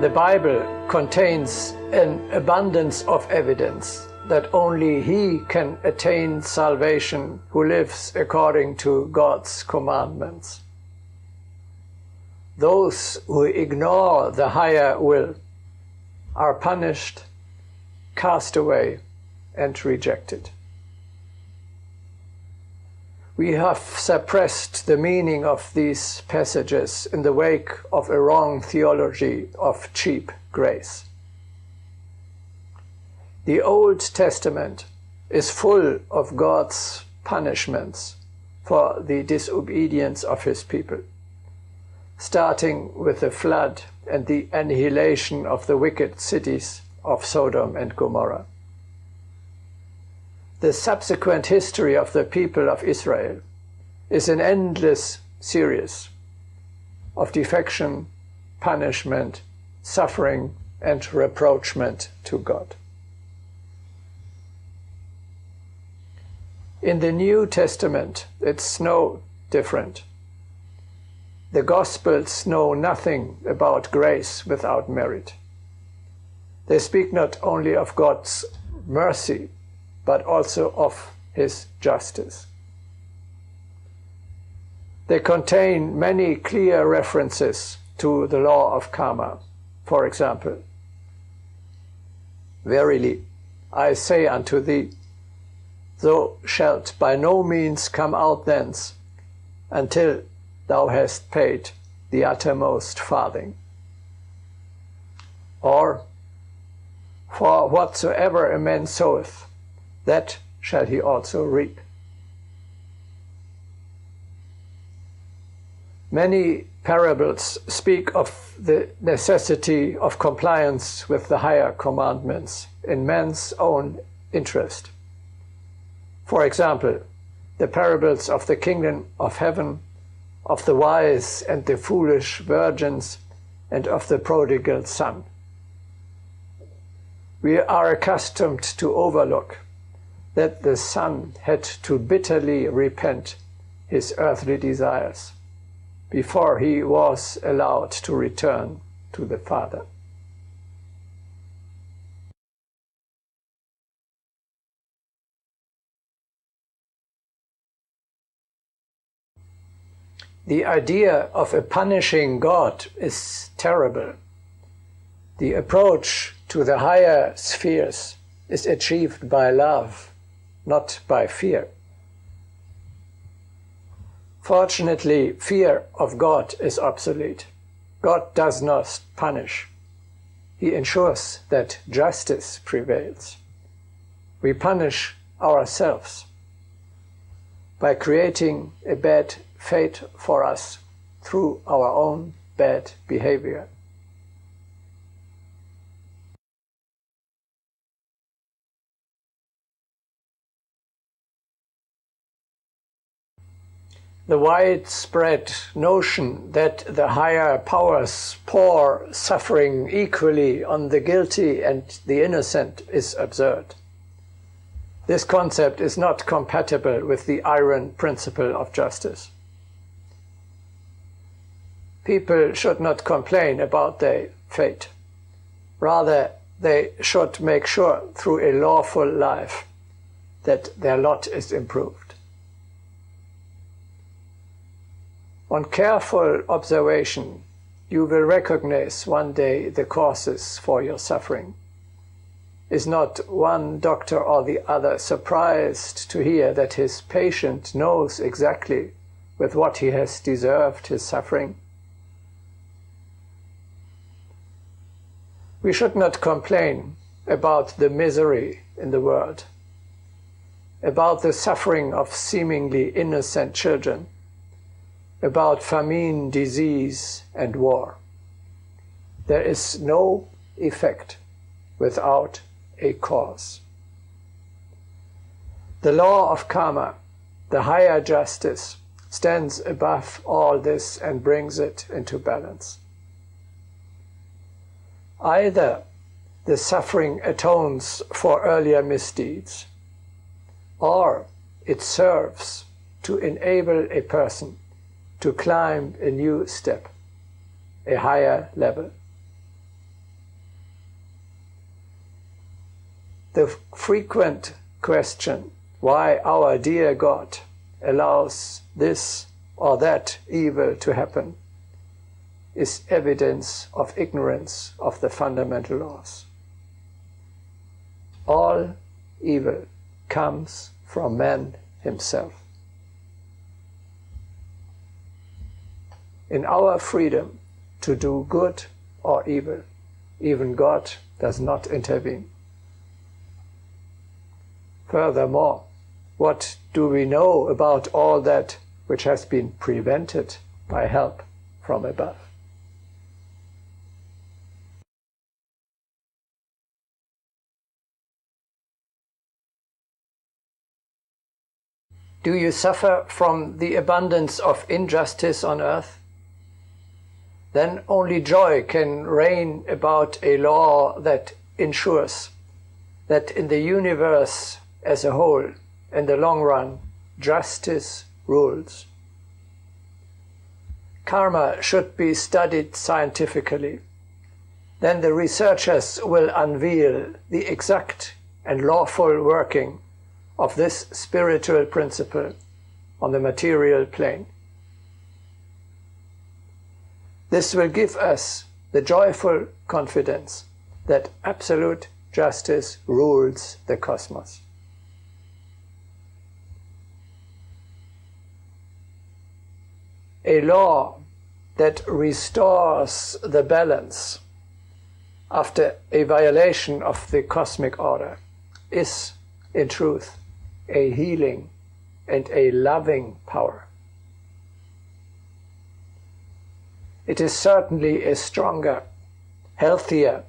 The Bible contains an abundance of evidence that only he can attain salvation who lives according to God's commandments. Those who ignore the higher will are punished, cast away, and rejected. We have suppressed the meaning of these passages in the wake of a wrong theology of cheap grace. The Old Testament is full of God's punishments for the disobedience of his people, starting with the flood and the annihilation of the wicked cities of Sodom and Gomorrah. The subsequent history of the people of Israel is an endless series of defection, punishment, suffering, and reproachment to God. In the New Testament, it's no different. The Gospels know nothing about grace without merit. They speak not only of God's mercy, but also of his justice. They contain many clear references to the law of karma. For example, "Verily, I say unto thee, thou shalt by no means come out thence, until thou hast paid the uttermost farthing." Or, "For whatsoever a man soweth, that shall he also reap." Many parables speak of the necessity of compliance with the higher commandments in man's own interest. For example, the parables of the kingdom of heaven, of the wise and the foolish virgins, and of the prodigal son. We are accustomed to overlook that the son had to bitterly repent his earthly desires before he was allowed to return to the Father. The idea of a punishing God is terrible. The approach to the higher spheres is achieved by love, not by fear. Fortunately, fear of God is obsolete. God does not punish. He ensures that justice prevails. We punish ourselves by creating a bad fate for us through our own bad behavior. The widespread notion that the higher powers pour suffering equally on the guilty and the innocent is absurd. This concept is not compatible with the iron principle of justice. People should not complain about their fate. Rather, they should make sure through a lawful life that their lot is improved. On careful observation, you will recognize one day the causes for your suffering. Is not one doctor or the other surprised to hear that his patient knows exactly with what he has deserved his suffering? We should not complain about the misery in the world, about the suffering of seemingly innocent children, about famine, disease, and war. There is no effect without a cause. The law of karma, the higher justice, stands above all this and brings it into balance. Either the suffering atones for earlier misdeeds, or it serves to enable a person to climb a new step, a higher level. The frequent question why our dear God allows this or that evil to happen is evidence of ignorance of the fundamental laws. All evil comes from man himself. In our freedom to do good or evil, even God does not intervene. Furthermore, what do we know about all that which has been prevented by help from above? Do you suffer from the abundance of injustice on earth? Then only joy can reign about a law that ensures that in the universe as a whole, in the long run, justice rules. Karma should be studied scientifically. Then the researchers will unveil the exact and lawful working of this spiritual principle on the material plane. This will give us the joyful confidence that absolute justice rules the cosmos. A law that restores the balance after a violation of the cosmic order is, in truth, a healing and a loving power. It is certainly a stronger, healthier,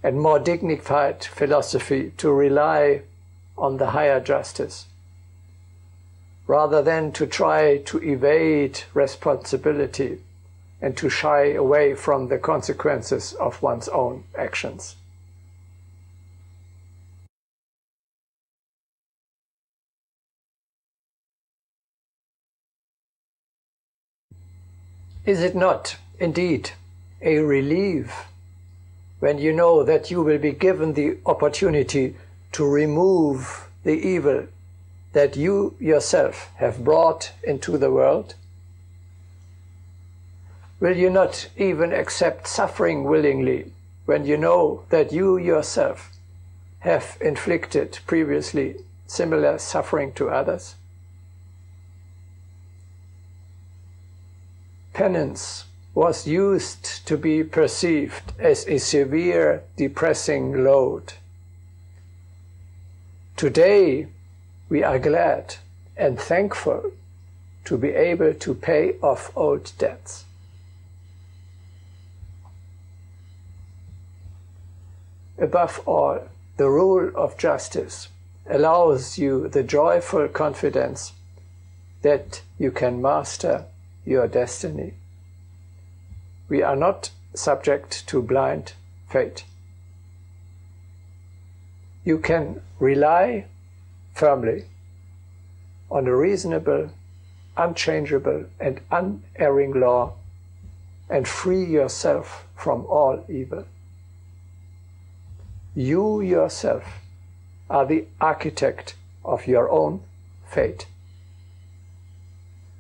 and more dignified philosophy to rely on the higher justice, rather than to try to evade responsibility and to shy away from the consequences of one's own actions. Is it not, indeed, a relief when you know that you will be given the opportunity to remove the evil that you yourself have brought into the world? Will you not even accept suffering willingly when you know that you yourself have inflicted previously similar suffering to others? Penance was used to be perceived as a severe, depressing load. Today, we are glad and thankful to be able to pay off old debts. Above all, the rule of justice allows you the joyful confidence that you can master your destiny. We are not subject to blind fate. You can rely firmly on a reasonable, unchangeable, and unerring law and free yourself from all evil. You yourself are the architect of your own fate.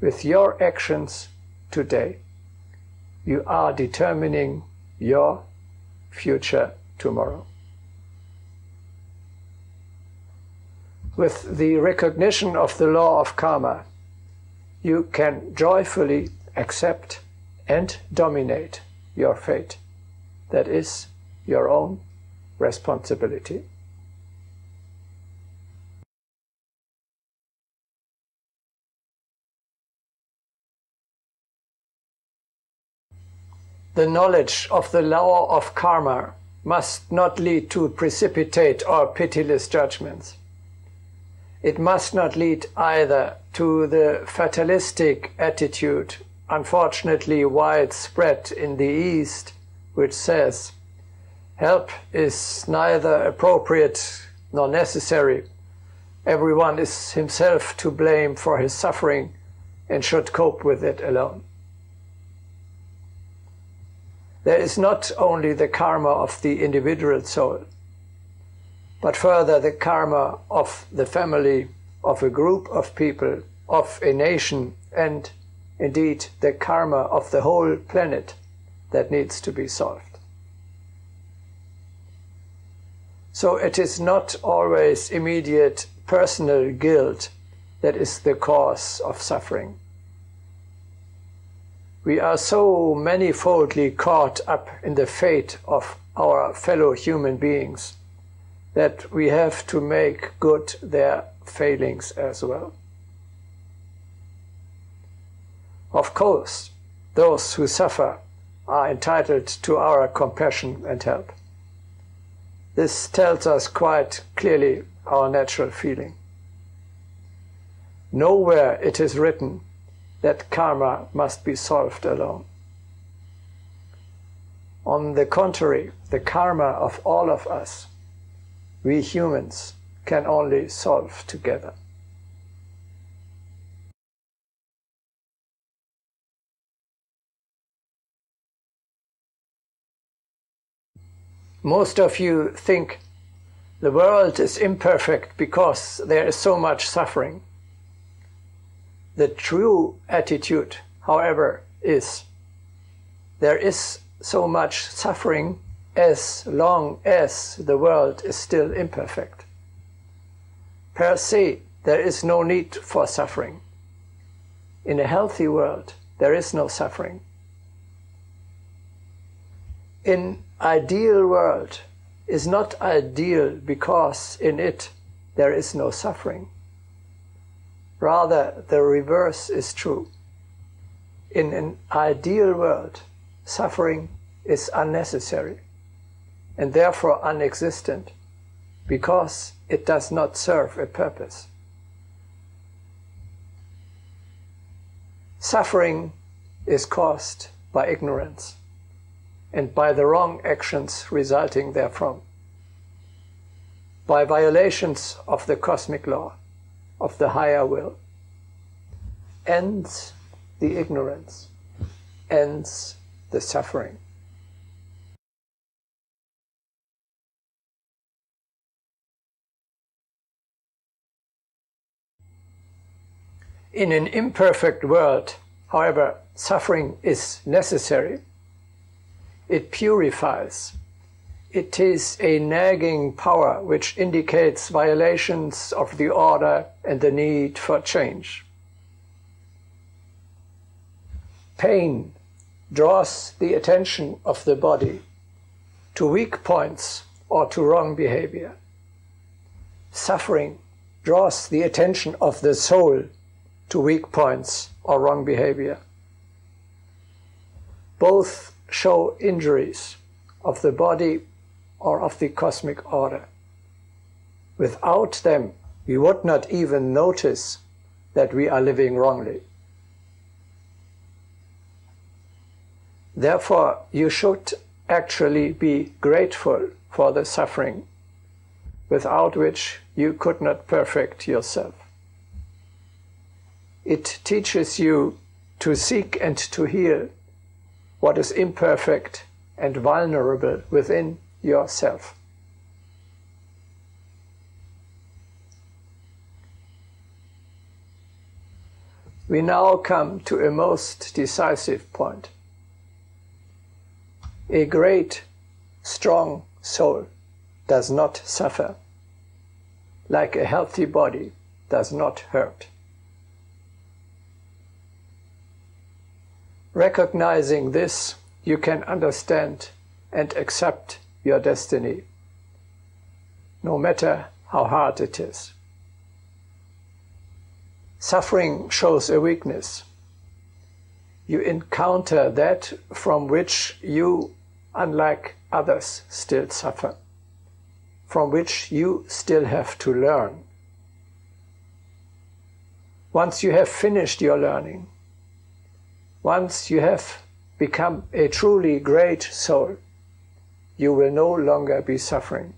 With your actions today, you are determining your future tomorrow. With the recognition of the law of karma, you can joyfully accept and dominate your fate. That is your own responsibility. The knowledge of the law of karma must not lead to precipitate or pitiless judgments. It must not lead either to the fatalistic attitude, unfortunately widespread in the East, which says, help is neither appropriate nor necessary. Everyone is himself to blame for his suffering and should cope with it alone. There is not only the karma of the individual soul, but further the karma of the family, of a group of people, of a nation, and indeed the karma of the whole planet that needs to be solved. So it is not always immediate personal guilt that is the cause of suffering. We are so manifoldly caught up in the fate of our fellow human beings that we have to make good their failings as well. Of course, those who suffer are entitled to our compassion and help. This tells us quite clearly our natural feeling. Nowhere it is written that karma must be solved alone. On the contrary, the karma of all of us, we humans, can only solve together. Most of you think the world is imperfect because there is so much suffering. The true attitude, however, is there is so much suffering as long as the world is still imperfect. Per se, there is no need for suffering. In a healthy world, there is no suffering. In ideal world is not ideal because in it there is no suffering. Rather, the reverse is true. In an ideal world, suffering is unnecessary and therefore unexistent because it does not serve a purpose. Suffering is caused by ignorance and by the wrong actions resulting therefrom, by violations of the cosmic law, of the higher will. Ends the ignorance, ends the suffering. In an imperfect world, however, suffering is necessary. It purifies. It is a nagging power which indicates violations of the order and the need for change. Pain draws the attention of the body to weak points or to wrong behavior. Suffering draws the attention of the soul to weak points or wrong behavior. Both show injuries of the body or of the cosmic order. Without them, we would not even notice that we are living wrongly. Therefore, you should actually be grateful for the suffering, without which you could not perfect yourself. It teaches you to seek and to heal what is imperfect and vulnerable within yourself. We now come to a most decisive point. A great, strong soul does not suffer, like a healthy body does not hurt. Recognizing this, you can understand and accept your destiny, no matter how hard it is. Suffering shows a weakness. You encounter that from which you, unlike others, still suffer, from which you still have to learn. Once you have finished your learning, once you have become a truly great soul, you will no longer be suffering.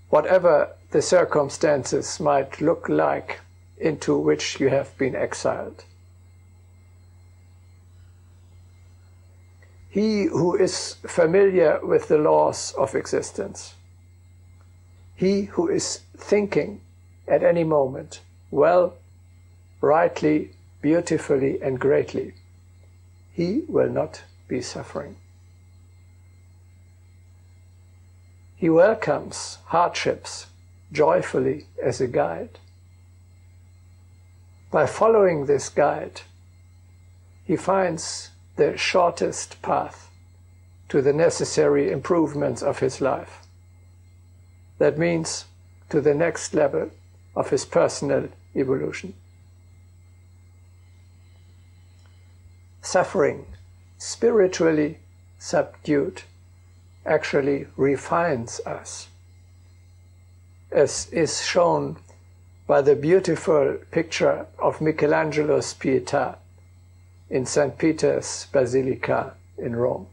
Whatever the circumstances might look like into which you have been exiled. He who is familiar with the laws of existence, He who is thinking at any moment, well, rightly, beautifully, and greatly, he will not be suffering. He welcomes hardships joyfully as a guide. By following this guide, he finds the shortest path to the necessary improvements of his life. That means to the next level of his personal evolution. Suffering, spiritually subdued, actually refines us, as is shown by the beautiful picture of Michelangelo's Pietà in St. Peter's Basilica in Rome.